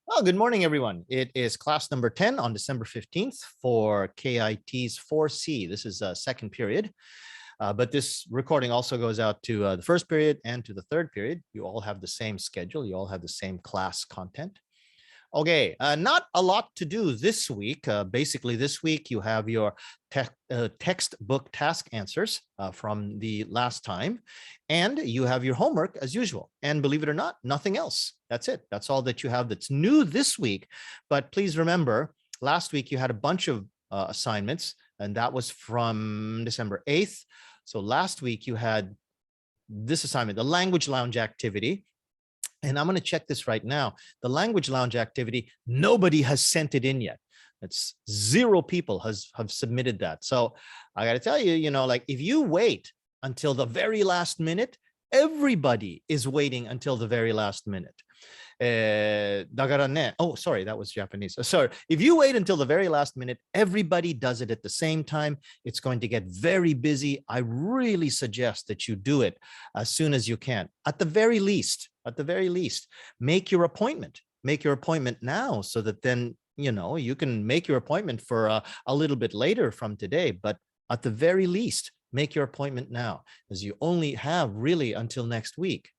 Oh, good morning, everyone. It is class number 10 on December 15th for KIT's 4C. This is a second period, but this recording also goes out to the first period and to the third period. You all have the same schedule. You all have the same class content. Okay, not a lot to do this week. Basically, this week you have your textbook task answers from the last time, and you have your homework as usual. And believe it or not, nothing else. That's it. That's all that you have that's new this week. But please remember, last week you had a bunch of assignments, and that was from December 8th. So last week you had this assignment, the language lounge activity. And I'm going to check this right now. The language lounge activity, nobody has sent it in yet. It's 0 people have submitted that. So I got to tell you, like if you wait until the very last minute, everybody is waiting until the very last minute. Oh, sorry, that was Japanese. Sorry, if you wait until the very last minute, everybody does it at the same time. It's going to get very busy. I really suggest that you do it as soon as you can. At the very least, make your appointment. Make your appointment now so that then, you can make your appointment for a little bit later from today. But at the very least, make your appointment now, as you only have really until next week.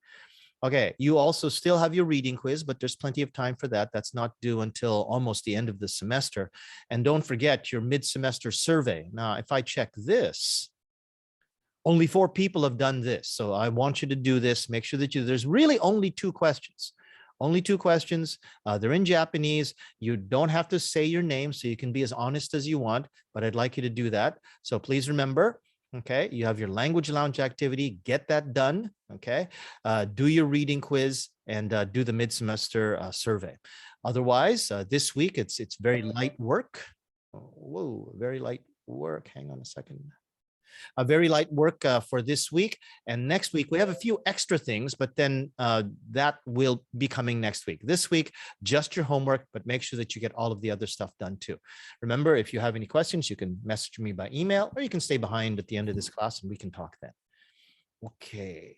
Okay, you also still have your reading quiz, but there's plenty of time for that. That's not due until almost the end of the semester. And don't forget your mid-semester survey. Now, if I check this, only 4 people have done this. So I want you to do this. Make sure that there's really only 2 questions. Only 2 questions. They're in Japanese. You don't have to say your name, so you can be as honest as you want, but I'd like you to do that. So please remember, okay, you have your language lounge activity, get that done, okay? Do your reading quiz and do the mid-semester survey. Otherwise, this week, it's very light work. Whoa, very light work. Hang on a second. A very light work for this week. And next week, we have a few extra things, but then that will be coming next week. This week, just your homework, but make sure that you get all of the other stuff done too. Remember, if you have any questions, you can message me by email, or you can stay behind at the end of this class and we can talk then. Okay.